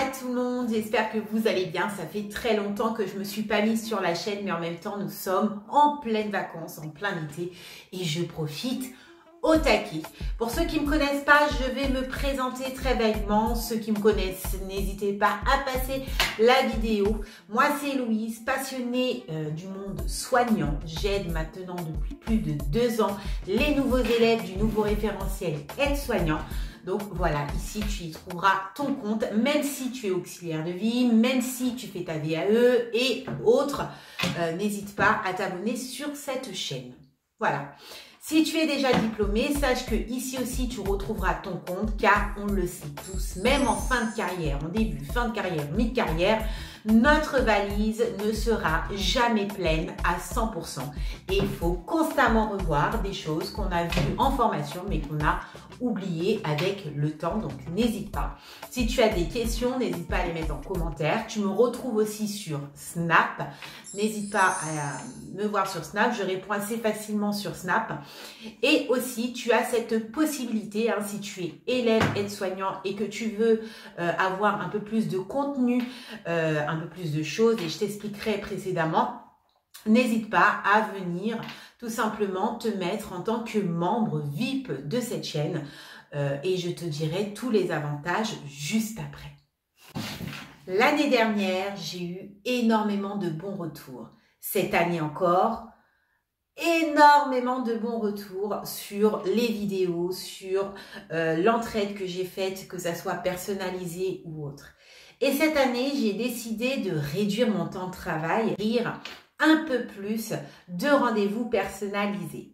à tout le monde, j'espère que vous allez bien. Ça fait très longtemps que je me suis pas mise sur la chaîne, mais en même temps nous sommes en pleines vacances, en plein été et je profite au taquet. Pour ceux qui ne me connaissent pas, je vais me présenter très vaguement. Ceux qui me connaissent, n'hésitez pas à passer la vidéo. Moi c'est Louise, passionnée du monde soignant. J'aide maintenant depuis plus de 2 ans les nouveaux élèves du nouveau référentiel aide-soignant. Donc voilà, ici tu y trouveras ton compte, même si tu es auxiliaire de vie, même si tu fais ta VAE et autres, n'hésite pas à t'abonner sur cette chaîne. Voilà. Si tu es déjà diplômé, sache que ici aussi tu retrouveras ton compte, car on le sait tous, même en fin de carrière, en début, fin de carrière, mi-carrière, notre valise ne sera jamais pleine à 100%. Et il faut constamment revoir des choses qu'on a vues en formation, mais qu'on a oubliées avec le temps. Donc, n'hésite pas. Si tu as des questions, n'hésite pas à les mettre en commentaire. Tu me retrouves aussi sur Snap. N'hésite pas à me voir sur Snap. Je réponds assez facilement sur Snap. Et aussi, tu as cette possibilité, hein, si tu es élève aide-soignant et que tu veux avoir un peu plus de contenu, un peu plus de choses, et je t'expliquerai précédemment, n'hésite pas à venir tout simplement te mettre en tant que membre VIP de cette chaîne et je te dirai tous les avantages juste après. L'année dernière, j'ai eu énormément de bons retours. Cette année encore, énormément de bons retours sur les vidéos, sur l'entraide que j'ai faite, que ça soit personnalisé ou autre. Et cette année, j'ai décidé de réduire mon temps de travail, rire un peu plus de rendez-vous personnalisés.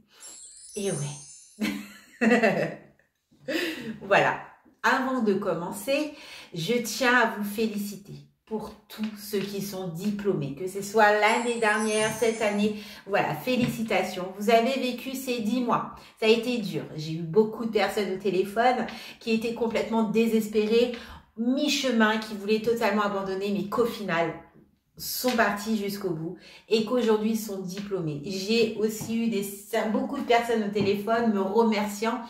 Et ouais. Voilà. Avant de commencer, je tiens à vous féliciter pour tous ceux qui sont diplômés, que ce soit l'année dernière, cette année. Voilà, félicitations. Vous avez vécu ces 10 mois. Ça a été dur. J'ai eu beaucoup de personnes au téléphone qui étaient complètement désespérées, mi-chemin, qui voulaient totalement abandonner, mais qu'au final, sont partis jusqu'au bout et qu'aujourd'hui sont diplômés. J'ai aussi eu beaucoup de personnes au téléphone me remerciant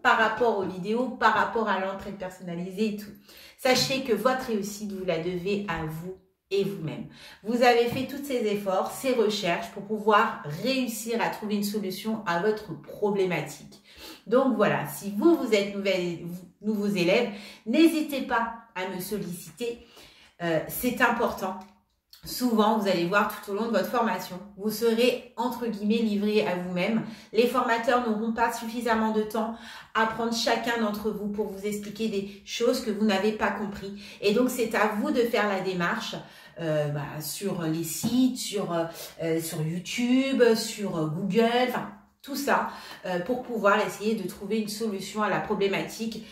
par rapport aux vidéos, par rapport à l'entraide personnalisée et tout. Sachez que votre réussite, vous la devez à vous et vous-même. Vous avez fait tous ces efforts, ces recherches pour pouvoir réussir à trouver une solution à votre problématique. Donc voilà, si vous êtes nouveaux élèves, n'hésitez pas à me solliciter. C'est important. Souvent, vous allez voir tout au long de votre formation, vous serez entre guillemets livré à vous-même. Les formateurs n'auront pas suffisamment de temps à prendre chacun d'entre vous pour vous expliquer des choses que vous n'avez pas compris. Et donc, c'est à vous de faire la démarche sur les sites, sur YouTube, sur Google, enfin tout ça pour pouvoir essayer de trouver une solution à la problématique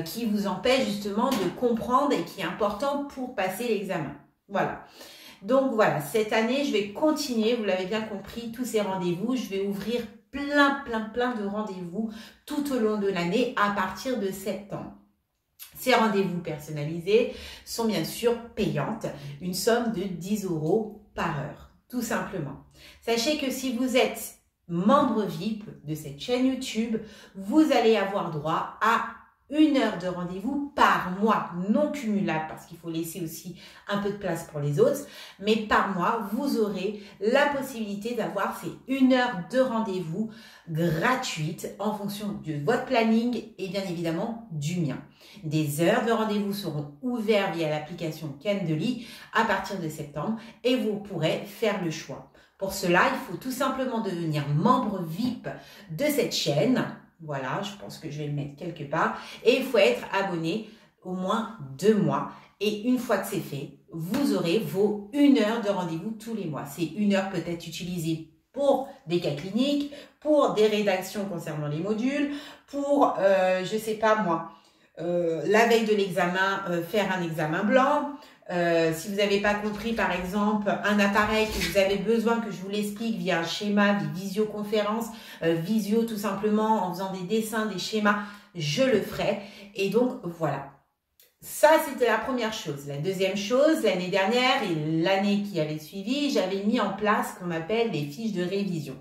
qui vous empêche justement de comprendre et qui est important pour passer l'examen. Voilà. Donc voilà, cette année, je vais continuer, vous l'avez bien compris, tous ces rendez-vous. Je vais ouvrir plein de rendez-vous tout au long de l'année à partir de septembre. Ces rendez-vous personnalisés sont bien sûr payantes, une somme de 10 € par heure, tout simplement. Sachez que si vous êtes membre VIP de cette chaîne YouTube, vous allez avoir droit à 1 heure de rendez-vous par mois, non cumulable parce qu'il faut laisser aussi un peu de place pour les autres, mais par mois, vous aurez la possibilité d'avoir ces 1 heure de rendez-vous gratuite en fonction de votre planning et bien évidemment du mien. Des heures de rendez-vous seront ouvertes via l'application Calendly à partir de septembre et vous pourrez faire le choix. Pour cela, il faut tout simplement devenir membre VIP de cette chaîne. Voilà, je pense que je vais le mettre quelque part. Et il faut être abonné au moins 2 mois. Et une fois que c'est fait, vous aurez vos 1 heure de rendez-vous tous les mois. C'est 1 heure peut-être utilisée pour des cas cliniques, pour des rédactions concernant les modules, pour, je sais pas moi, la veille de l'examen, faire un examen blanc. Si vous n'avez pas compris, par exemple, un appareil que vous avez besoin que je vous l'explique via un schéma, des visioconférences, visio tout simplement, en faisant des dessins, des schémas, je le ferai. Et donc, voilà. Ça, c'était la première chose. La deuxième chose, l'année dernière et l'année qui avait suivi, j'avais mis en place ce qu'on appelle des fiches de révision.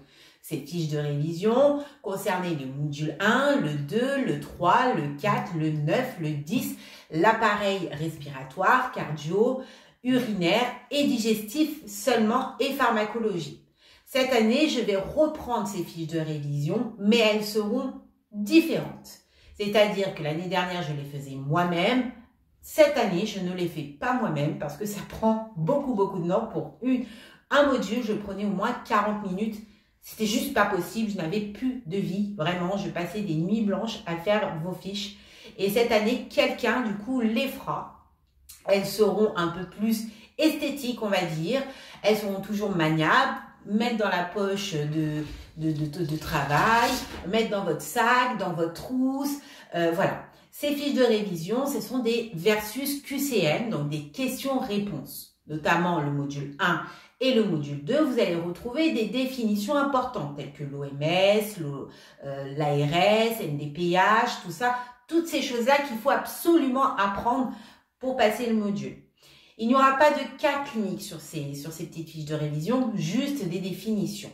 Ces fiches de révision concernaient le module 1, le 2, le 3, le 4, le 9, le 10, l'appareil respiratoire, cardio, urinaire et digestif seulement et pharmacologie. Cette année, je vais reprendre ces fiches de révision, mais elles seront différentes. C'est-à-dire que l'année dernière, je les faisais moi-même. Cette année, je ne les fais pas moi-même parce que ça prend beaucoup de temps. Pour un module, je prenais au moins 40 minutes. C'était juste pas possible. Je n'avais plus de vie. Vraiment, je passais des nuits blanches à faire vos fiches. Et cette année, quelqu'un, du coup, les fera. Elles seront un peu plus esthétiques, on va dire. Elles seront toujours maniables. Mettre dans la poche de travail, mettre dans votre sac, dans votre trousse. Voilà. Ces fiches de révision, ce sont des versus QCM, donc des questions-réponses. Notamment le module 1 et le module 2, vous allez retrouver des définitions importantes telles que l'OMS, l'ARS, NDPH, tout ça. Toutes ces choses-là qu'il faut absolument apprendre pour passer le module. Il n'y aura pas de cas cliniques sur ces petites fiches de révision, juste des définitions.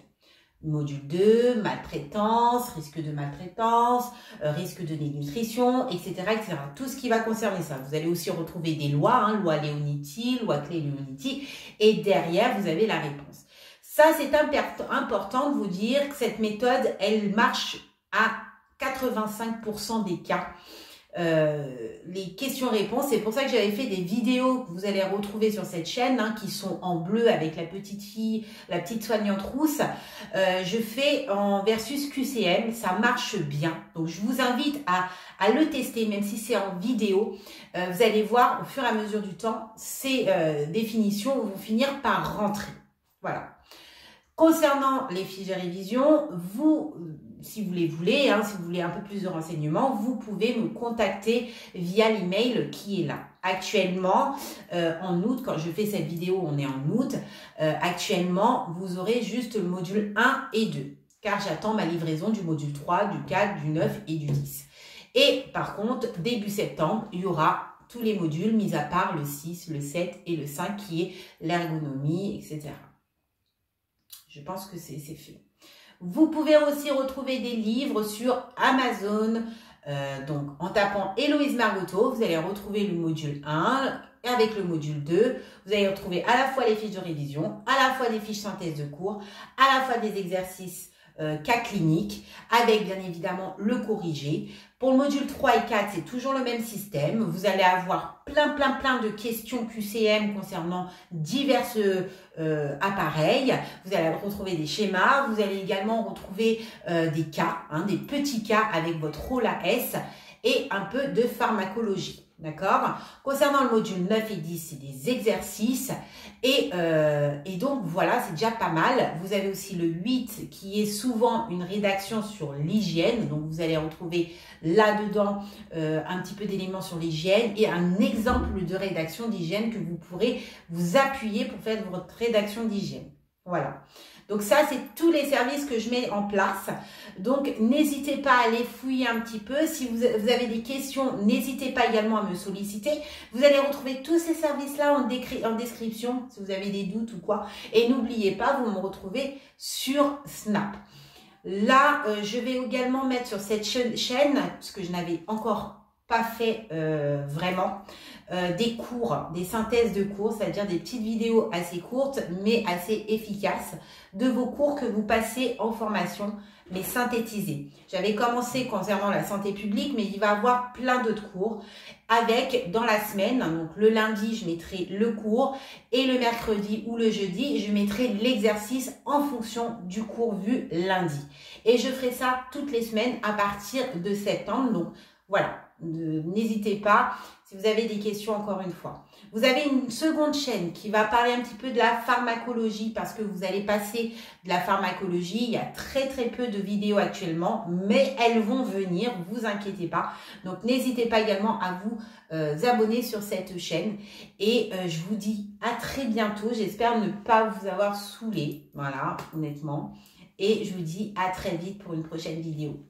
Module 2, maltraitance, risque de maltraitance, risque de dénutrition, etc., etc. Tout ce qui va concerner ça. Vous allez aussi retrouver des lois, loi Leonetti, loi Clay-Leonetti, et derrière, vous avez la réponse. Ça, c'est important de vous dire que cette méthode, elle marche à 85% des cas. Les questions-réponses, c'est pour ça que j'avais fait des vidéos que vous allez retrouver sur cette chaîne, qui sont en bleu avec la petite fille, la petite soignante rousse. Je fais en versus QCM, ça marche bien. Donc, je vous invite à le tester, même si c'est en vidéo. Vous allez voir, au fur et à mesure du temps, ces définitions vont finir par rentrer. Voilà. Concernant les fiches de révision, si vous les voulez, si vous voulez un peu plus de renseignements, vous pouvez me contacter via l'email qui est là. Actuellement, en août, quand je fais cette vidéo, on est en août, actuellement, vous aurez juste le module 1 et 2, car j'attends ma livraison du module 3, du 4, du 9 et du 10. Et par contre, début septembre, il y aura tous les modules, mis à part le 6, le 7 et le 5, qui est l'ergonomie, etc. Je pense que c'est fait. Vous pouvez aussi retrouver des livres sur Amazon. Donc, en tapant Héloïse Margoteau, vous allez retrouver le module 1 avec le module 2. Vous allez retrouver à la fois les fiches de révision, à la fois des fiches synthèse de cours, à la fois des exercices cas cliniques, avec bien évidemment le corrigé. Pour le module 3 et 4, c'est toujours le même système. Vous allez avoir plein de questions QCM concernant divers appareils. Vous allez retrouver des schémas. Vous allez également retrouver des cas, des petits cas avec votre rôle AS et un peu de pharmacologie. D'accord? Concernant le module 9 et 10, c'est des exercices. Et donc, voilà, c'est déjà pas mal. Vous avez aussi le 8 qui est souvent une rédaction sur l'hygiène. Donc, vous allez retrouver là-dedans un petit peu d'éléments sur l'hygiène et un exemple de rédaction d'hygiène que vous pourrez vous appuyer pour faire votre rédaction d'hygiène. Voilà. Donc ça, c'est tous les services que je mets en place. Donc, n'hésitez pas à aller fouiller un petit peu. Si vous avez des questions, n'hésitez pas également à me solliciter. Vous allez retrouver tous ces services-là en description, si vous avez des doutes ou quoi. Et n'oubliez pas, vous me retrouvez sur Snap. Là, je vais également mettre sur cette chaîne, parce que je n'avais encore pas fait vraiment, des cours, des synthèses de cours, c'est-à-dire des petites vidéos assez courtes, mais assez efficaces, de vos cours que vous passez en formation, mais synthétisés. J'avais commencé concernant la santé publique, mais il va y avoir plein d'autres cours, avec, dans la semaine, donc le lundi, je mettrai le cours, et le mercredi ou le jeudi, je mettrai l'exercice en fonction du cours vu lundi. Et je ferai ça toutes les semaines à partir de septembre, donc voilà. N'hésitez pas si vous avez des questions encore une fois. Vous avez une seconde chaîne qui va parler un petit peu de la pharmacologie parce que vous allez passer de la pharmacologie. Il y a très peu de vidéos actuellement, mais elles vont venir, vous inquiétez pas. Donc n'hésitez pas également à vous abonner sur cette chaîne et je vous dis à très bientôt. J'espère ne pas vous avoir saoulé, voilà, honnêtement. Et je vous dis à très vite pour une prochaine vidéo.